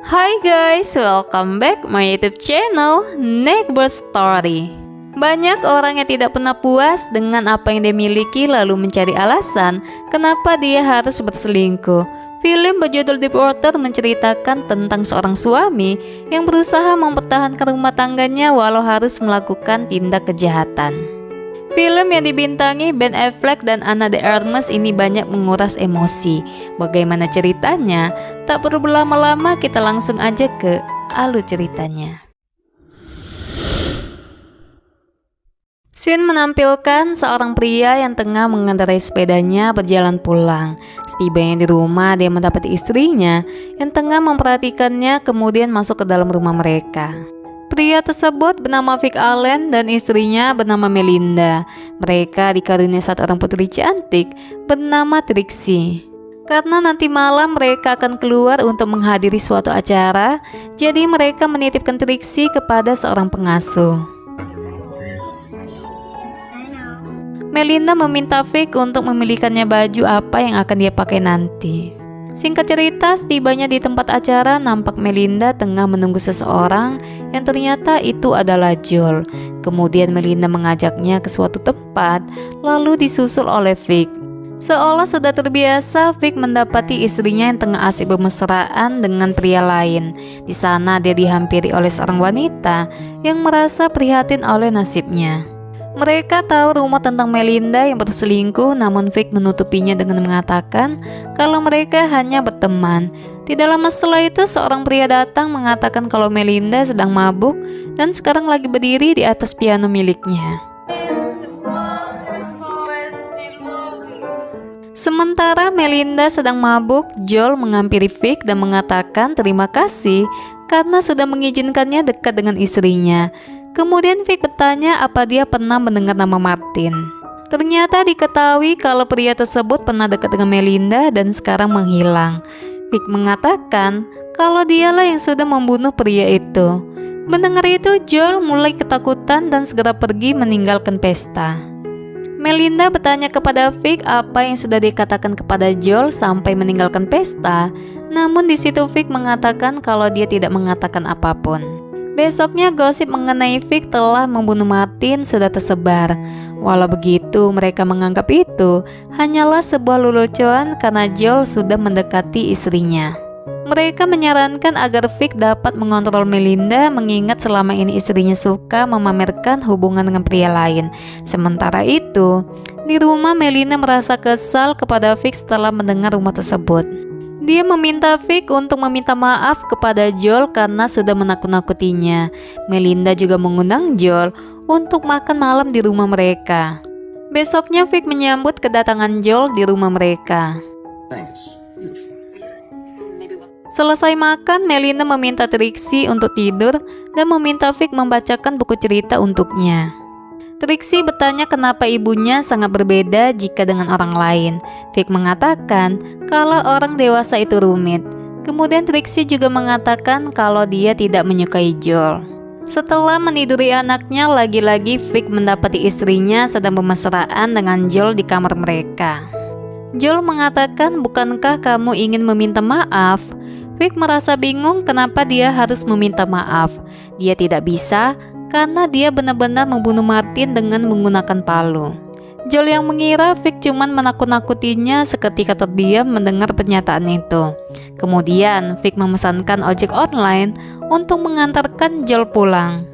Hai guys, welcome back my YouTube channel Neighbor Story. Banyak orang yang tidak pernah puas dengan apa yang dia miliki lalu mencari alasan kenapa dia harus berselingkuh. Film berjudul Deep Water menceritakan tentang seorang suami yang berusaha mempertahankan rumah tangganya walau harus melakukan tindak kejahatan. Film yang dibintangi Ben Affleck dan Ana de Armas ini banyak menguras emosi. Bagaimana ceritanya? Tak perlu berlama-lama, kita langsung aja ke alur ceritanya. Scene menampilkan seorang pria yang tengah mengendarai sepedanya berjalan pulang. Setibanya di rumah, dia mendapati istrinya yang tengah memperhatikannya kemudian masuk ke dalam rumah mereka. Pria tersebut bernama Vic Allen dan istrinya bernama Melinda. Mereka dikaruniai satu orang putri cantik bernama Trixie. Karena nanti malam mereka akan keluar untuk menghadiri suatu acara, jadi mereka menitipkan Trixie kepada seorang pengasuh. Melinda meminta Vic untuk memilihkannya baju apa yang akan dia pakai nanti. Singkat cerita, setibanya di tempat acara, nampak Melinda tengah menunggu seseorang yang ternyata itu adalah Joel. Kemudian Melinda mengajaknya ke suatu tempat, lalu disusul oleh Vic. Seolah sudah terbiasa, Vic mendapati istrinya yang tengah asik bermesraan dengan pria lain. Di sana dia dihampiri oleh seorang wanita yang merasa prihatin oleh nasibnya. Mereka tahu rumor tentang Melinda yang berselingkuh, namun Vic menutupinya dengan mengatakan kalau mereka hanya berteman. Tidak lama setelah itu, seorang pria datang mengatakan kalau Melinda sedang mabuk dan sekarang lagi berdiri di atas piano miliknya. Sementara Melinda sedang mabuk, Joel menghampiri Vic dan mengatakan terima kasih karena sudah mengizinkannya dekat dengan istrinya. Kemudian Vic bertanya apa dia pernah mendengar nama Martin. Ternyata diketahui kalau pria tersebut pernah dekat dengan Melinda dan sekarang menghilang. Vic mengatakan kalau dialah yang sudah membunuh pria itu. Mendengar itu, Joel mulai ketakutan dan segera pergi meninggalkan pesta. Melinda bertanya kepada Vic apa yang sudah dikatakan kepada Joel sampai meninggalkan pesta. Namun di situ Vic mengatakan kalau dia tidak mengatakan apapun. Besoknya gosip mengenai Vic telah membunuh Martin sudah tersebar. Walau begitu, mereka menganggap itu hanyalah sebuah lelucon karena Joel sudah mendekati istrinya. Mereka menyarankan agar Vic dapat mengontrol Melinda mengingat selama ini istrinya suka memamerkan hubungan dengan pria lain. Sementara itu, di rumah Melinda merasa kesal kepada Vic setelah mendengar rumor tersebut. Dia meminta Vic untuk meminta maaf kepada Joel karena sudah menakut-nakutinya. Melinda juga mengundang Joel untuk makan malam di rumah mereka. Besoknya Vic menyambut kedatangan Joel di rumah mereka. Selesai makan, Melinda meminta Trixie untuk tidur dan meminta Vic membacakan buku cerita untuknya. Trixie bertanya kenapa ibunya sangat berbeda jika dengan orang lain. Vic mengatakan kalau orang dewasa itu rumit. Kemudian Trixie juga mengatakan kalau dia tidak menyukai Joel. Setelah meniduri anaknya, lagi-lagi Vic mendapati istrinya sedang bermesraan dengan Joel di kamar mereka. Joel mengatakan, bukankah kamu ingin meminta maaf? Vic merasa bingung kenapa dia harus meminta maaf. Dia tidak bisa karena dia benar-benar membunuh Martin dengan menggunakan palu. Joel yang mengira Vic cuman menakut-nakutinya seketika terdiam mendengar pernyataan itu. Kemudian Vic memesankan ojek online untuk mengantarkan Joel pulang.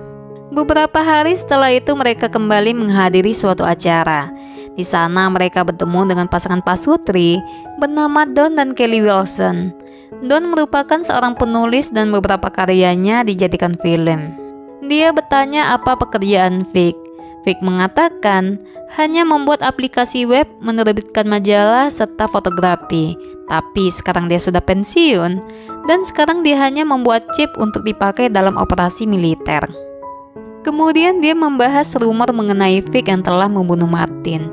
Beberapa hari setelah itu mereka kembali menghadiri suatu acara. Di sana mereka bertemu dengan pasangan pasutri bernama Don dan Kelly Wilson. Don merupakan seorang penulis dan beberapa karyanya dijadikan film. Dia bertanya apa pekerjaan Vic. Vic mengatakan hanya membuat aplikasi web, menerbitkan majalah, serta fotografi. Tapi sekarang dia sudah pensiun dan sekarang dia hanya membuat chip untuk dipakai dalam operasi militer. Kemudian dia membahas rumor mengenai Vic yang telah membunuh Martin.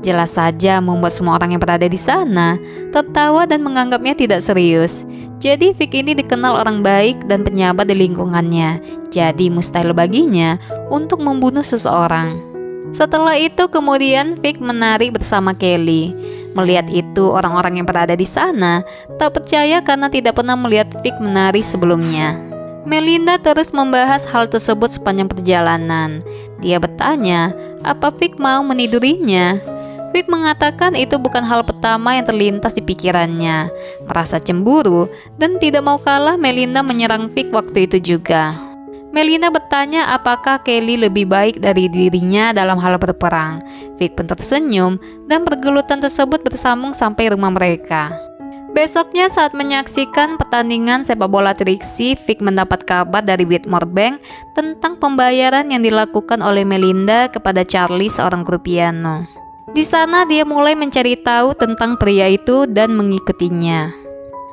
Jelas saja membuat semua orang yang berada di sana tertawa dan menganggapnya tidak serius. Jadi Vic ini dikenal orang baik dan penyabar di lingkungannya. Jadi mustahil baginya untuk membunuh seseorang. Setelah itu kemudian Vic menari bersama Kelly. Melihat itu, orang-orang yang berada di sana tak percaya karena tidak pernah melihat Vic menari sebelumnya. Melinda terus membahas hal tersebut sepanjang perjalanan. Dia bertanya, apa Vic mau menidurinya? Vic mengatakan itu bukan hal pertama yang terlintas di pikirannya. Merasa cemburu dan tidak mau kalah, Melinda menyerang Vic waktu itu juga. Melinda bertanya apakah Kelly lebih baik dari dirinya dalam hal berperang. Vic pun tersenyum dan pergelutan tersebut bersambung sampai rumah mereka. Besoknya saat menyaksikan pertandingan sepak bola Trixie, Vic mendapat kabar dari Whitmore Bank tentang pembayaran yang dilakukan oleh Melinda kepada Charlie, seorang guru piano. Di sana dia mulai mencari tahu tentang pria itu dan mengikutinya.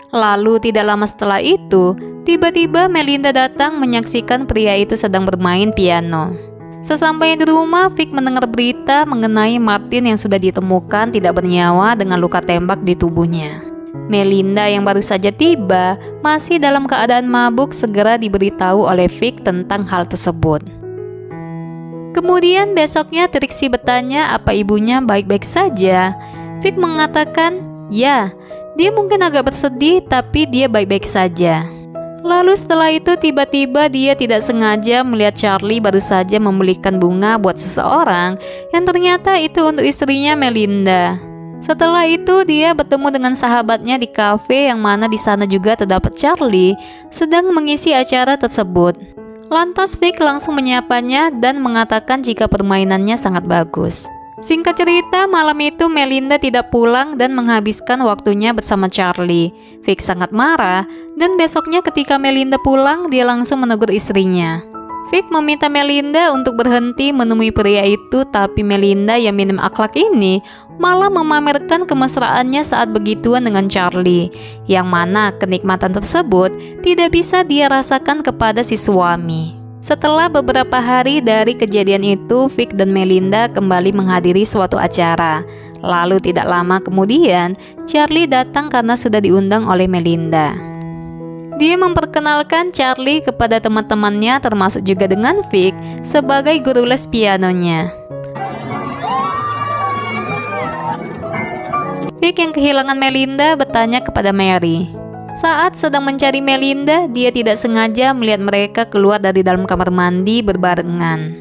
Lalu tidak lama setelah itu, tiba-tiba Melinda datang menyaksikan pria itu sedang bermain piano. Sesampainya di rumah, Vic mendengar berita mengenai Martin yang sudah ditemukan tidak bernyawa dengan luka tembak di tubuhnya. Melinda yang baru saja tiba, masih dalam keadaan mabuk, segera diberitahu oleh Vic tentang hal tersebut. Kemudian besoknya Trixie bertanya apa ibunya baik-baik saja. Vic mengatakan, ya, dia mungkin agak bersedih tapi dia baik-baik saja. Lalu setelah itu tiba-tiba dia tidak sengaja melihat Charlie baru saja membelikan bunga buat seseorang yang ternyata itu untuk istrinya Melinda. Setelah itu dia bertemu dengan sahabatnya di kafe yang mana di sana juga terdapat Charlie sedang mengisi acara tersebut. Lantas Vic langsung menyapanya dan mengatakan jika permainannya sangat bagus. Singkat cerita, malam itu Melinda tidak pulang dan menghabiskan waktunya bersama Charlie. Vic sangat marah dan besoknya ketika Melinda pulang, dia langsung menegur istrinya. Vic meminta Melinda untuk berhenti menemui pria itu, tapi Melinda yang minim akhlak ini malah memamerkan kemesraannya saat begituan dengan Charlie, yang mana kenikmatan tersebut tidak bisa dia rasakan kepada si suami. Setelah beberapa hari dari kejadian itu, Vic dan Melinda kembali menghadiri suatu acara. Lalu tidak lama kemudian, Charlie datang karena sudah diundang oleh Melinda. Dia memperkenalkan Charlie kepada teman-temannya termasuk juga dengan Vic sebagai guru les pianonya. Vic yang kehilangan Melinda bertanya kepada Mary. Saat sedang mencari Melinda, dia tidak sengaja melihat mereka keluar dari dalam kamar mandi berbarengan.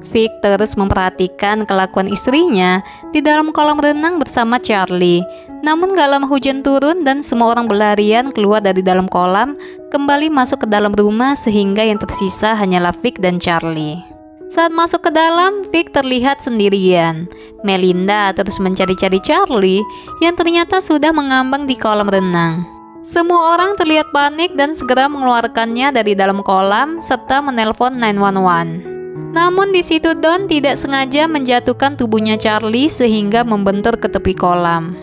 Vic terus memperhatikan kelakuan istrinya di dalam kolam renang bersama Charlie. Namun gak lama hujan turun dan semua orang berlarian keluar dari dalam kolam, kembali masuk ke dalam rumah sehingga yang tersisa hanyalah Vic dan Charlie. Saat masuk ke dalam, Vic terlihat sendirian. Melinda terus mencari-cari Charlie yang ternyata sudah mengambang di kolam renang. Semua orang terlihat panik dan segera mengeluarkannya dari dalam kolam serta menelpon 911. Namun di situ Don tidak sengaja menjatuhkan tubuhnya Charlie sehingga membentur ke tepi kolam.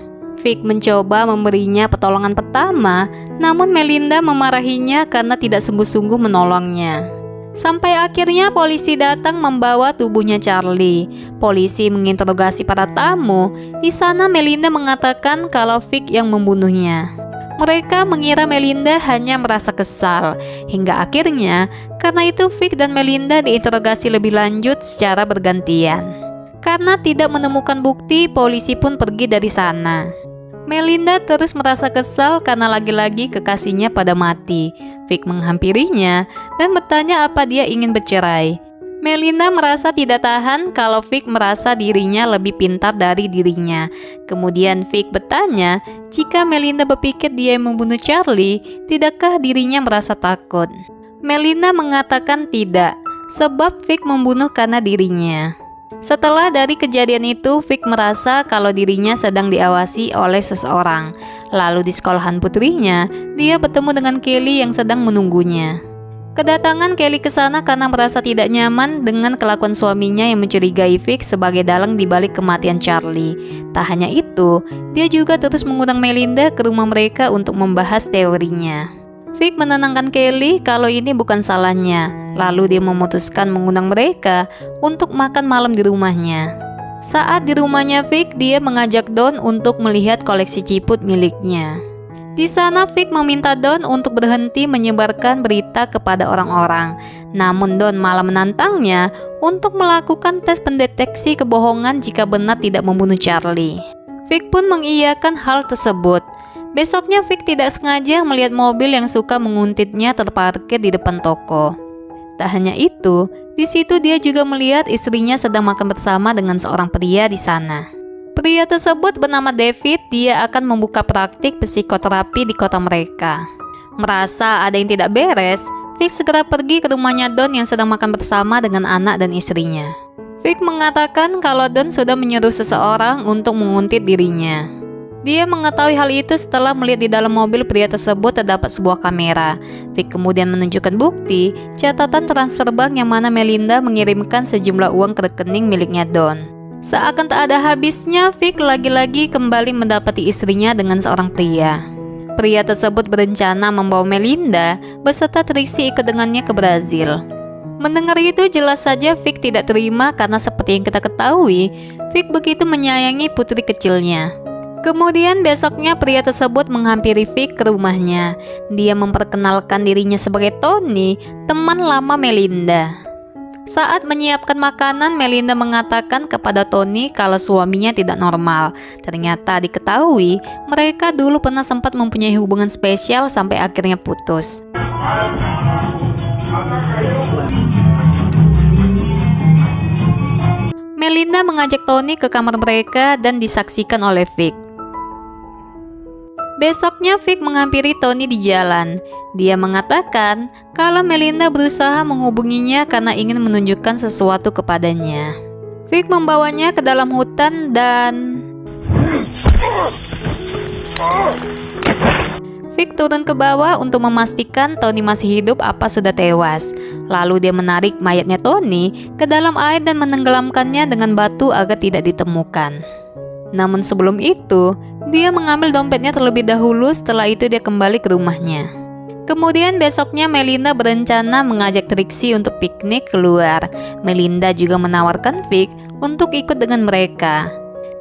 Vic mencoba memberinya pertolongan pertama, namun Melinda memarahinya karena tidak sungguh-sungguh menolongnya. Sampai akhirnya polisi datang membawa tubuhnya Charlie. Polisi menginterogasi para tamu. Di sana Melinda mengatakan kalau Vic yang membunuhnya. Mereka mengira Melinda hanya merasa kesal. Hingga akhirnya, karena itu Vic dan Melinda diinterogasi lebih lanjut secara bergantian. Karena tidak menemukan bukti, polisi pun pergi dari sana. Melinda terus merasa kesal karena lagi-lagi kekasihnya pada mati. Vic menghampirinya dan bertanya apa dia ingin bercerai. Melinda merasa tidak tahan kalau Vic merasa dirinya lebih pintar dari dirinya. Kemudian Vic bertanya, jika Melinda berpikir dia yang membunuh Charlie, tidakkah dirinya merasa takut? Melinda mengatakan tidak, sebab Vic membunuh karena dirinya. Setelah dari kejadian itu, Vic merasa kalau dirinya sedang diawasi oleh seseorang. Lalu di sekolahan putrinya, dia bertemu dengan Kelly yang sedang menunggunya. Kedatangan Kelly ke sana karena merasa tidak nyaman dengan kelakuan suaminya yang mencurigai Vic sebagai dalang di balik kematian Charlie. Tak hanya itu, dia juga terus mengundang Melinda ke rumah mereka untuk membahas teorinya. Vic menenangkan Kelly kalau ini bukan salahnya. Lalu dia memutuskan mengundang mereka untuk makan malam di rumahnya. Saat di rumahnya Vic, dia mengajak Don untuk melihat koleksi ciput miliknya. Di sana Vic meminta Don untuk berhenti menyebarkan berita kepada orang-orang. Namun Don malah menantangnya untuk melakukan tes pendeteksi kebohongan jika benar tidak membunuh Charlie. Vic pun mengiyakan hal tersebut. Besoknya Vic tidak sengaja melihat mobil yang suka menguntitnya terparkir di depan toko. Tak hanya itu, di situ dia juga melihat istrinya sedang makan bersama dengan seorang pria di sana. Pria tersebut bernama David. Dia akan membuka praktik psikoterapi di kota mereka. Merasa ada yang tidak beres, Vic segera pergi ke rumahnya Don yang sedang makan bersama dengan anak dan istrinya. Vic mengatakan kalau Don sudah menyuruh seseorang untuk menguntit dirinya. Dia mengetahui hal itu setelah melihat di dalam mobil pria tersebut terdapat sebuah kamera. Vic kemudian menunjukkan bukti catatan transfer bank yang mana Melinda mengirimkan sejumlah uang ke rekening miliknya Don. Seakan tak ada habisnya, Vic lagi-lagi kembali mendapati istrinya dengan seorang pria. Pria tersebut berencana membawa Melinda beserta Trixie ikut dengannya ke Brazil. Mendengar itu jelas saja Vic tidak terima karena seperti yang kita ketahui, Vic begitu menyayangi putri kecilnya. Kemudian besoknya pria tersebut menghampiri Vic ke rumahnya. Dia memperkenalkan dirinya sebagai Tony, teman lama Melinda. Saat menyiapkan makanan, Melinda mengatakan kepada Tony kalau suaminya tidak normal. Ternyata diketahui mereka dulu pernah sempat mempunyai hubungan spesial sampai akhirnya putus. Melinda mengajak Tony ke kamar mereka dan disaksikan oleh Vic. Besoknya Vic menghampiri Tony di jalan. Dia mengatakan kalau Melinda berusaha menghubunginya karena ingin menunjukkan sesuatu kepadanya. Vic membawanya ke dalam hutan dan Vic turun ke bawah untuk memastikan Tony masih hidup apa sudah tewas. Lalu dia menarik mayatnya Tony ke dalam air dan menenggelamkannya dengan batu agar tidak ditemukan. Namun sebelum itu, dia mengambil dompetnya terlebih dahulu. Setelah itu dia kembali ke rumahnya. Kemudian besoknya Melinda berencana mengajak Trixie untuk piknik keluar. Melinda juga menawarkan Vic untuk ikut dengan mereka.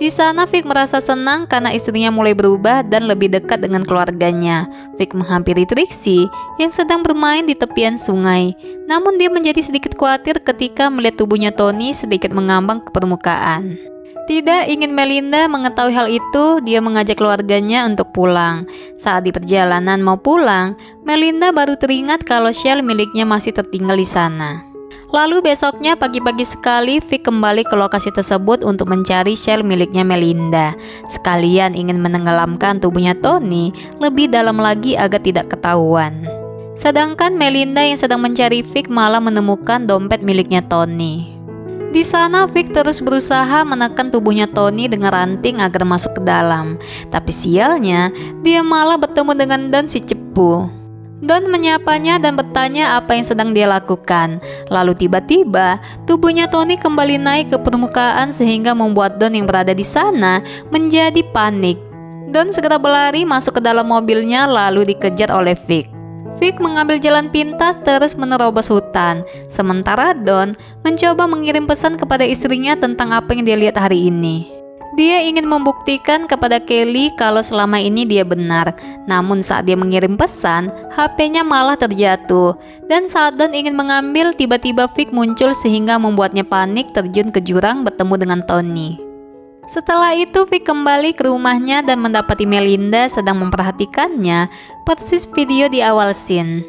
Di sana Vic merasa senang karena istrinya mulai berubah dan lebih dekat dengan keluarganya. Vic menghampiri Trixie yang sedang bermain di tepian sungai. Namun dia menjadi sedikit khawatir ketika melihat tubuhnya Tony sedikit mengambang ke permukaan. Tidak ingin Melinda mengetahui hal itu, dia mengajak keluarganya untuk pulang. Saat di perjalanan mau pulang, Melinda baru teringat kalau shell miliknya masih tertinggal di sana. Lalu besoknya pagi-pagi sekali, Vic kembali ke lokasi tersebut untuk mencari shell miliknya Melinda. Sekalian ingin menenggelamkan tubuhnya Tony lebih dalam lagi agar tidak ketahuan. Sedangkan Melinda yang sedang mencari Vic malah menemukan dompet miliknya Tony. Di sana Vic terus berusaha menekan tubuhnya Tony dengan ranting agar masuk ke dalam. Tapi sialnya, dia malah bertemu dengan Don si cepu. Don menyapanya dan bertanya apa yang sedang dia lakukan. Lalu tiba-tiba tubuhnya Tony kembali naik ke permukaan sehingga membuat Don yang berada di sana menjadi panik. Don segera berlari masuk ke dalam mobilnya lalu dikejar oleh Vic. Vic mengambil jalan pintas terus menerobos hutan. Sementara Don mencoba mengirim pesan kepada istrinya tentang apa yang dia lihat hari ini. Dia ingin membuktikan kepada Kelly kalau selama ini dia benar. Namun saat dia mengirim pesan, HP-nya malah terjatuh. Dan saat Don ingin mengambil, tiba-tiba Vic muncul sehingga membuatnya panik terjun ke jurang bertemu dengan Tony. Setelah itu Vic kembali ke rumahnya dan mendapati Melinda sedang memperhatikannya, persis video di awal scene.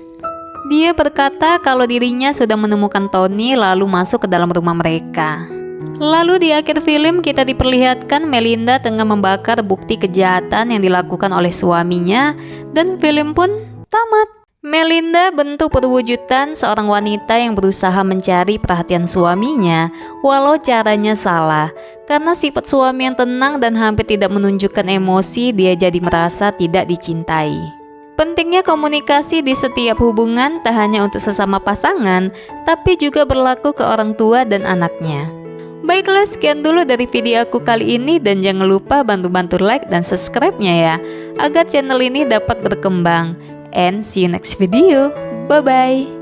Dia berkata kalau dirinya sudah menemukan Tony lalu masuk ke dalam rumah mereka. Lalu di akhir film kita diperlihatkan Melinda tengah membakar bukti kejahatan yang dilakukan oleh suaminya dan film pun tamat. Melinda bentuk perwujudan seorang wanita yang berusaha mencari perhatian suaminya walau caranya salah. Karena sifat suami yang tenang dan hampir tidak menunjukkan emosi, dia jadi merasa tidak dicintai. Pentingnya komunikasi di setiap hubungan tak hanya untuk sesama pasangan, tapi juga berlaku ke orang tua dan anaknya. Baiklah, sekian dulu dari video aku kali ini dan jangan lupa bantu-bantu like dan subscribe-nya ya, agar channel ini dapat berkembang. And see you next video. Bye-bye.